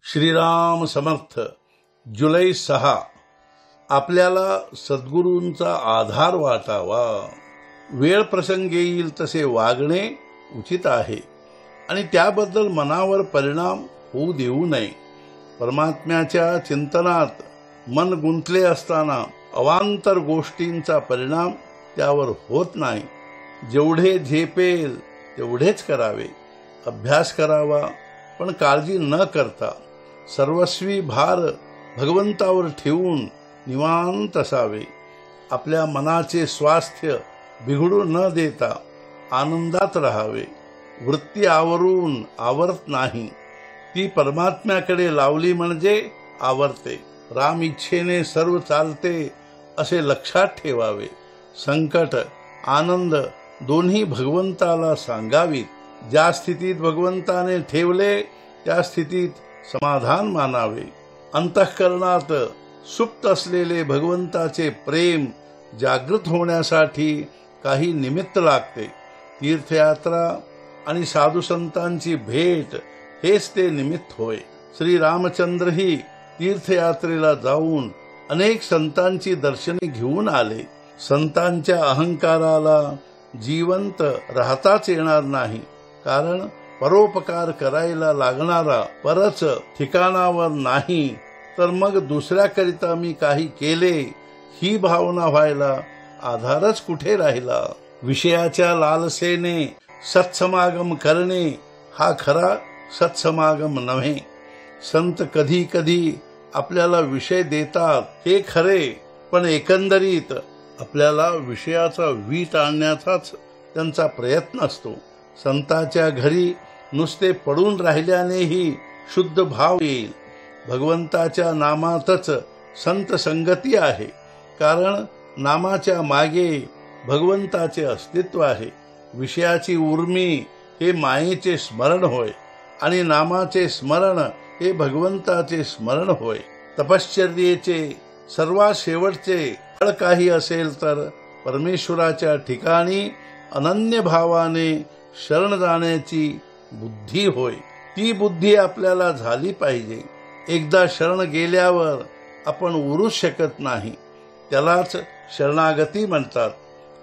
श्रीराम समर्थ. जुलै 6. आपल्याला सद्गुरूंचा आधार वाटावा. वेळ प्रसंग येईल तसे वागणे उचित आहे आणि त्याबद्दल मनावर परिणाम होऊ देऊ नये. परमात्म्याच्या चिंतनात मन गुंतले असताना अवांतर गोष्टींचा परिणाम त्यावर होत नाही. जेवढे झेपेल तेवढेच करावे. अभ्यास करावा पण काळजी न करता सर्वस्वी भार भगवंतावर ठेवून निवांत असावे. आपल्या मनाचे स्वास्थ्य बिघडू न देता आनंदात राहावे. वृत्ती आवरून आवरत नाही, ती परमात्म्याकडे लावली म्हणजे आवरते. राम इच्छेने सर्व चालते असे लक्षात ठेवावे. संकट आनंद दोन्ही भगवंताला सांगावीत. ज्या स्थितीत भगवंताने ठेवले त्या स्थितीत समाधान मानावे. अंतःकरणात सुप्त असलेले भगवंताचे प्रेम जागृत होण्यासाठी काही निमित्त लागते. तीर्थयात्रा आणि साधू संतांची भेट हेच ते निमित्त होय. श्री रामचंद्रही तीर्थयात्रेला जाऊन अनेक संतांची दर्शने घेऊन आले. संतांच्या अहंकाराला जिवंत राहताच येणार नाही, कारण परोपकार करायला लागणारा परच ठिकाणावर नाही तर मग दुसऱ्याकरिता मी काही केले ही भावना व्हायला आधारच कुठे राहिला. विषयाच्या लालसेने सत्समागम करणे हा खरा सत्समागम नव्हे. संत कधी कधी आपल्याला विषय देतात हे खरे, पण एकंदरीत आपल्याला विषयाचा वीट आणण्याचाच त्यांचा प्रयत्न असतो. संताच्या घरी नुसते पडून राहिल्यानेही शुद्ध भाव येईल. भगवंताच्या नामातच संत संगती आहे, कारण नामाच्या मागे भगवंताचे अस्तित्व आहे. विषयाची उर्मी हे मायेचे स्मरण होय आणि नामाचे स्मरण हे भगवंताचे स्मरण होय. तपश्चर्येचे सर्वात शेवटचे फळ काही असेल तर परमेश्वराच्या ठिकाणी अनन्य भावाने शरण जाण्याची बुद्धी होय. ती बुद्धी आपल्याला झाली पाहिजे. एकदा शरण गेल्यावर आपण उरूच शकत नाही, त्यालाच शरणागती म्हणतात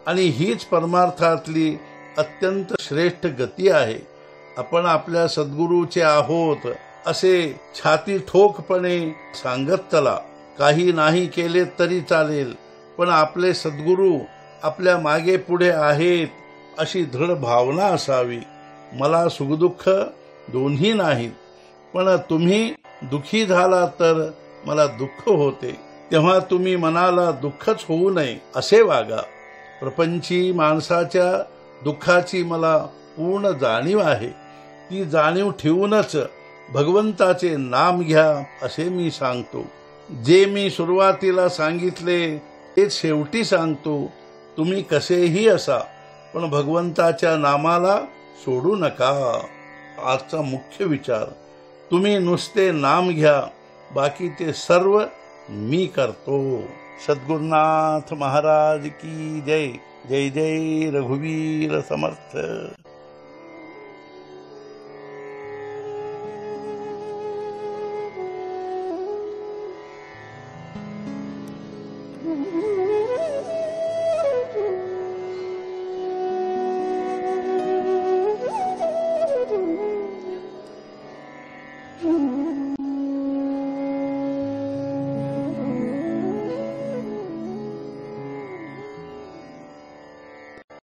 आणि हीच परमार्थातली अत्यंत श्रेष्ठ गती आहे. आपण आपल्या सद्गुरूचे आहोत असे छाती ठोकपणे सांगत चला. काही नाही केले तरी चालेल, पण आपले सद्गुरू आपल्या मागे पुढे आहेत अशी दृढ भावना असावी. मला सुखदुःख दोन्ही नाहीत, पण तुम्ही दुखी झाला तर मला दुःख होते, तेव्हा तुम्ही मनाला दुःखच होऊ नये असे वागा. प्रपंची माणसाच्या दुःखाची मला पूर्ण जाणीव आहे. ती जाणीव ठेवूनच भगवंताचे नाम घ्या असे मी सांगतो. जे मी सुरुवातीला सांगितले ते शेवटी सांगतो. तुम्ही कसेही असा, पण भगवंताच्या नामाला सोडू नका. आजचा मुख्य विचार, तुम्ही नुसते नाम घ्या, बाकीचे सर्व मी करतो. सद्गुरुनाथ महाराज की जय. जय जय रघुवीर समर्थ. Mm-hmm.